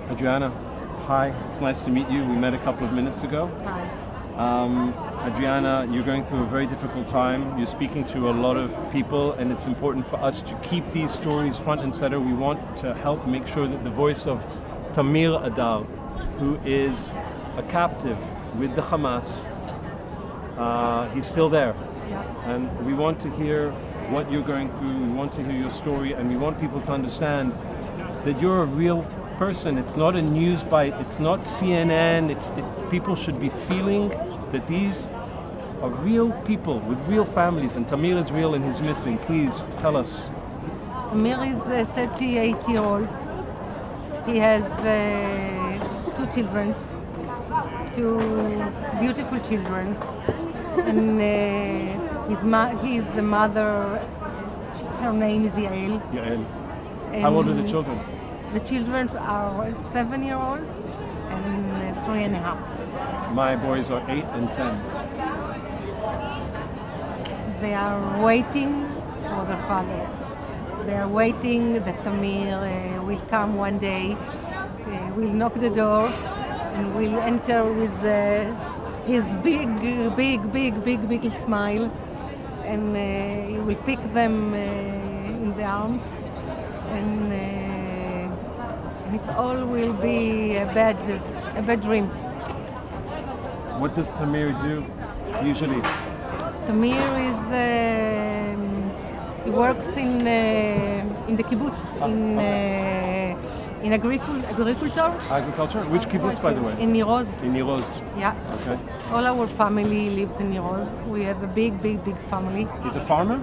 Adrianna, hi. It's nice to meet you. We met a couple of minutes ago. Hi. Adrianna, you're going through a very difficult time. You're speaking to a lot of people, and it's important for us to keep these stories front and center. We want to help make sure that the voice of Tamir Adar, who is a captive with the Hamas, he's still there. Yeah. And we want to hear what you're going through. We want to hear your story, and we want people to understand that you're a real person. It's not a news bite. It's not CNN. It's people should be feeling that these are real people with real families, and Tamir is real and he's missing. Please tell us. Tamir is 38 years old. He has two children, two beautiful children, and his mother, her name is Yael. Yael. How old are the children? The children are 7-year-olds and 3.5. My boys are 8 and 10. They are waiting for their father. They are waiting that Tamir will come one day, will knock the door, and will enter with his big smile, and he will pick them in the arms, and it all will be a bad dream. What does Tamir do usually? Tamir he works in the kibbutz in agriculture. Agriculture? Which kibbutz, by the way? In Nir Oz. In Nir Oz. Yeah. Okay. All our family lives in Nir Oz. We have a big family. He's a farmer?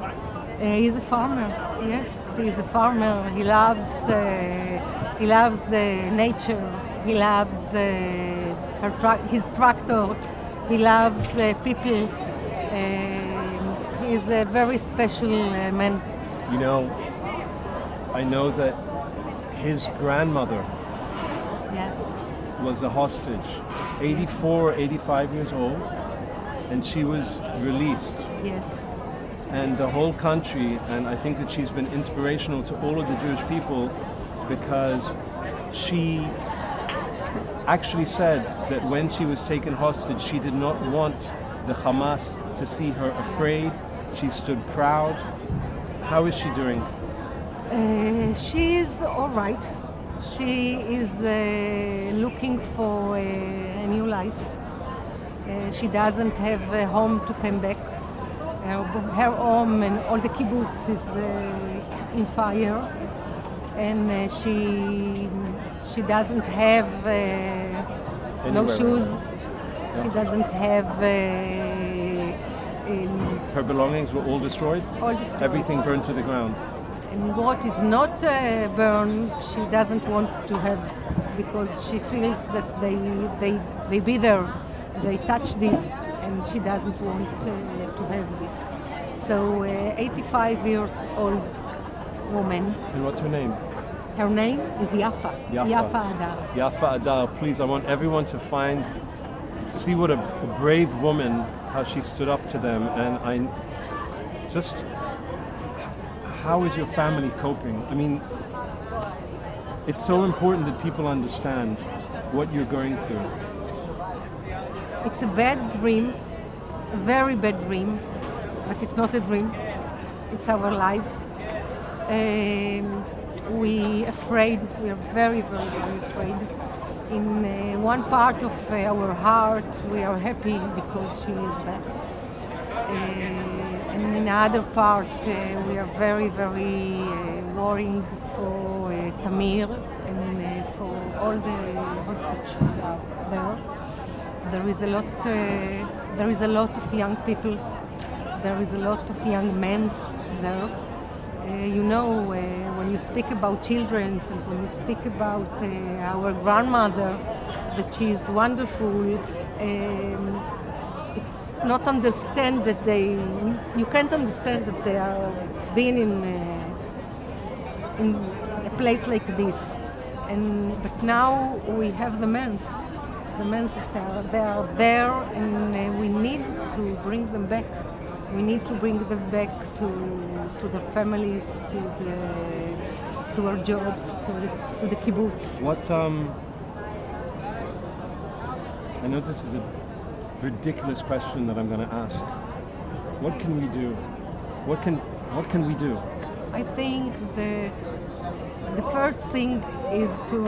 He's a farmer. Yes, he's a farmer. He loves the nature. He loves his tractor. He loves people. He's a very special man. You know, I know that his grandmother Yes. was a hostage, 84, 85 years old, and she was released. Yes. And the whole country, and I think that she's been inspirational to all of the Jewish people because she actually said that when she was taken hostage, she did not want the Hamas to see her afraid. She stood proud. How is she doing? She is all right. She is looking for a new life. She doesn't have a home to come back. Her home and all the kibbutz is in fire, and she doesn't have no shoes. Yeah. She doesn't have. Her belongings were all destroyed? All destroyed. Everything burned to the ground. And what is not burned, she doesn't want to have, because she feels that they be there, they touch this, and she doesn't want to have this. So, 85 years old woman. And what's her name? Her name is Yafa. Yafa Adar. Yafa Adar. Please, I want everyone to see what a brave woman, how she stood up to them, and how is your family coping? I mean, it's so important that people understand what you're going through. It's a bad dream, a very bad dream, but it's not a dream. It's our lives. We are very afraid. In one part of our heart, we are happy because she is back. And in another part, we are very worrying for Tamir and for all the hostages there. There is a lot of young people. There is a lot of young men there. When you speak about children and when you speak about our grandmother, that she is wonderful, it's not understand that you can't understand that they are being in a place like this. But now we have the men that they are there, and we need to bring them back. We need to bring them back to the families, to our jobs, to the kibbutz. I know this is a ridiculous question that I'm going to ask. What can we do? What can we do? I think the first thing is to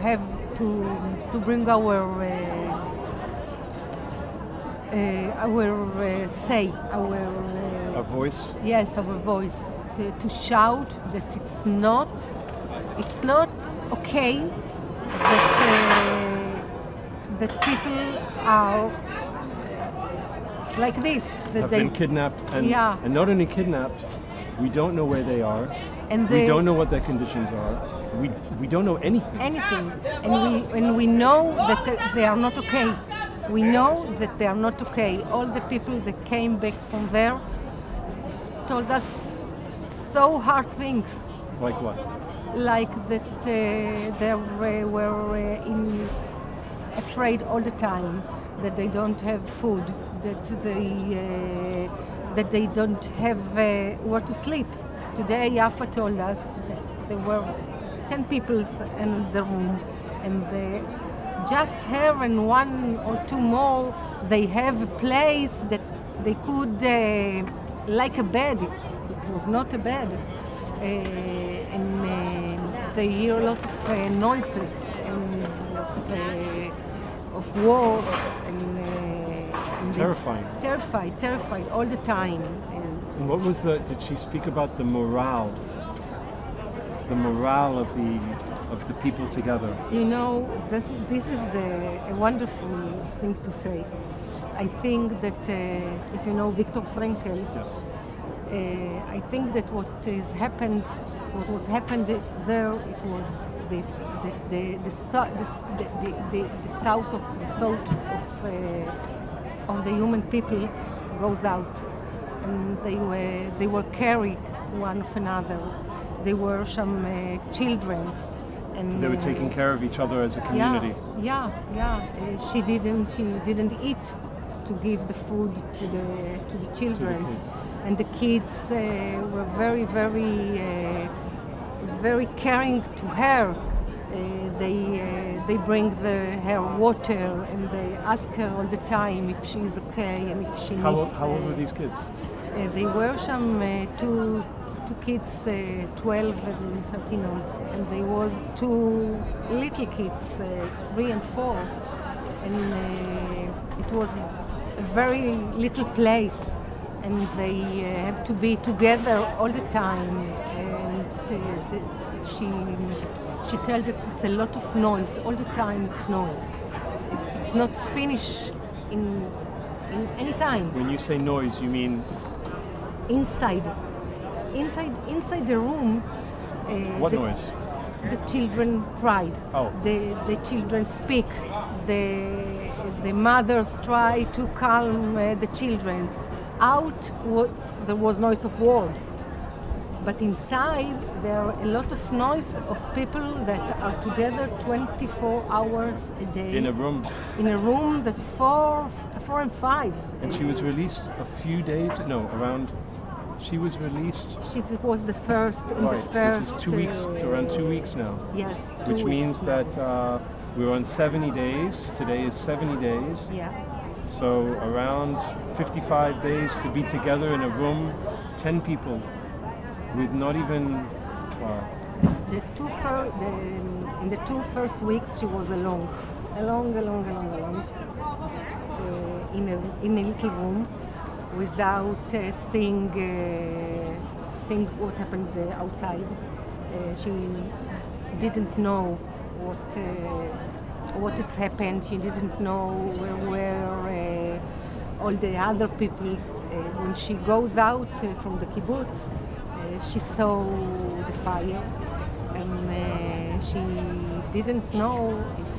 have to bring our say, Our voice? yes, our voice, to shout that it's not okay that people are like this, that Have they been kidnapped, and Yeah. and not only kidnapped, we don't know where they are. and We they don't know what their conditions are. We don't know anything. anything, and we know that they are not okay. We know that they are not okay. All the people that came back from there told us so hard things, Like what? like that they were afraid all the time, that they don't have food, that they don't have where to sleep. Today, Yafa told us that there were 10 people in the room, and just her and one or two more, they have a place that they could, like a bed. It was not a bed. And they hear a lot of noises and of war, and Terrifying. terrified all the time. And what was did she speak about the morale? The morale of the people together. You know, this is a wonderful thing to say. I think that if you know Viktor Frankl, Yes. I think that what was happened there, it was this, that the south of the human people goes out, and they were carried one of another. They were some children's, and So they were taking care of each other as a community. Yeah. She didn't eat to give the food to the children, kids. and the kids were very caring to her. They bring her water, and they ask her all the time if she's okay and if she needs. How old were these kids? They were some two kids, 12 and 13 years, and there was two little kids, 3 and 4, and it was a very little place, and they have to be together all the time. And she tells that it's a lot of noise all the time. It's noise. It's not finished in any time. When you say noise, you mean Inside the room. what noise? The children cried. Oh. The children speak. The mothers try to calm the children. Out, there was noise of word. But inside, there are a lot of noise of people that are together 24 hours a day. In a room. In a room that 4 and 5. And she was released a few days. No, around. She was released. She was the first. In Right, the first. which is 2 weeks, around 2 weeks now. Yes. 2 Which weeks means now. that we're on 70 days. Today is 70 days. Yeah. So around 55 days to be together in a room, 10 people, with not even. In the 2 first weeks, she was alone, in a little room, without seeing what happened outside. She didn't know what has happened. She didn't know where were all the other people. When she goes out from the kibbutz, she saw the fire, and she didn't know if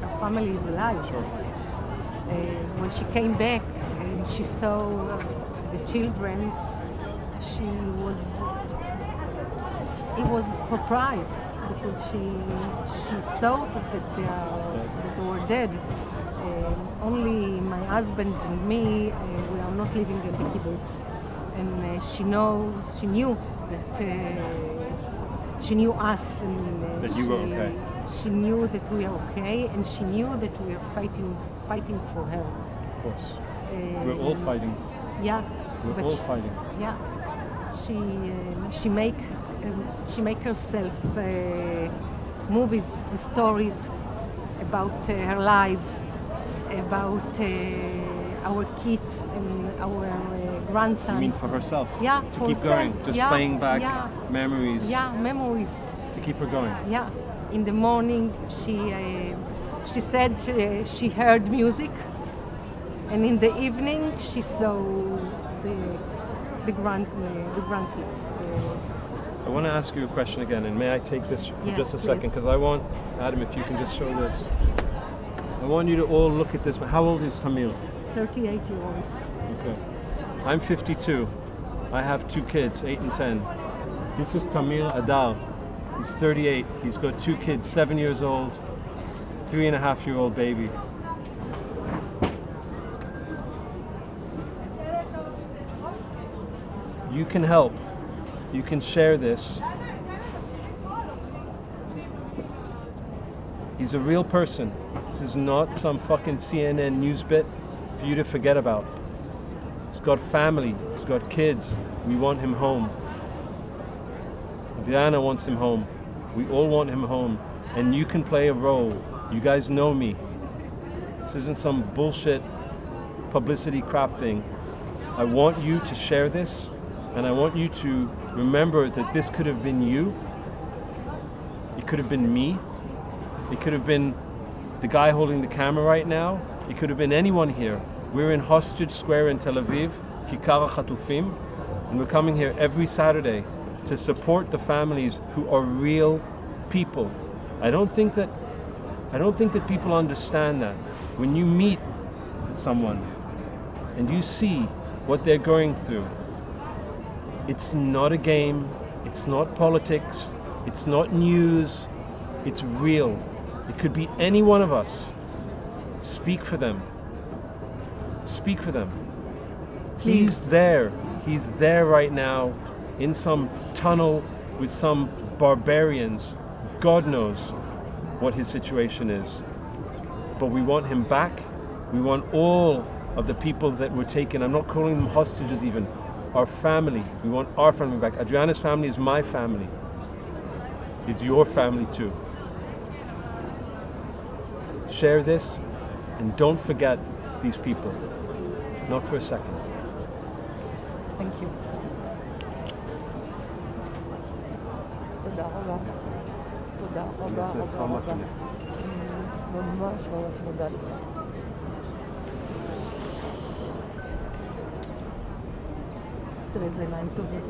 her family is alive. Sure. When she came back and she saw the children, it was a surprise, because she thought that they were dead. Only my husband and me, we are not living in the kibbutz, and she knew that She knew us, and That you were okay. She knew that we are okay, and she knew that we are fighting for her. Of course. We're all fighting. Yeah. We're all fighting. Yeah. She make herself movies and stories about her life, about our kids and our grandsons. You mean for herself? Yeah, to for keep going, herself. just Yeah, playing back yeah. memories. Yeah, memories. To keep her going. Yeah. In the morning, she said she heard music, and in the evening she saw the grandkids. I want to ask you a question again, and may I take this for Yes, just a please. second? Because I want, Adam, if you can just show this. I want you to all look at this. How old is Tamir? 38-year-olds. Okay. I'm 52. I have 2 kids, 8 and 10. This is Tamir Adar. He's 38. He's got 2 kids, 7 years old, 3.5-year-old baby. You can help. You can share this. He's a real person. This is not some fucking CNN news bit for you to forget about. He's got family. He's got kids. We want him home. Adrianna wants him home. We all want him home. And you can play a role. You guys know me. This isn't some bullshit publicity crap thing. I want you to share this, and I want you to remember that this could have been you. It could have been me. It could have been the guy holding the camera right now. It could have been anyone here. We're in Hostage Square in Tel Aviv, Kikar HaChatufim, and we're coming here every Saturday to support the families who are real people. I don't think that people understand that. When you meet someone and you see what they're going through, it's not a game, it's not politics, it's not news, it's real. It could be any one of us. Speak for them. Speak for them. Please. He's there right now in some tunnel with some barbarians. God knows what his situation is. But we want him back. We want all of the people that were taken. I'm not calling them hostages even. Our family. We want our family back. Adrianna's family is my family. It's your family too. Share this and don't forget these people. Not for a second. Thank you. תודה רבה. תודה רבה רבה רבה. ממש ממש מודה לך. תראה, זה עיניים טובות.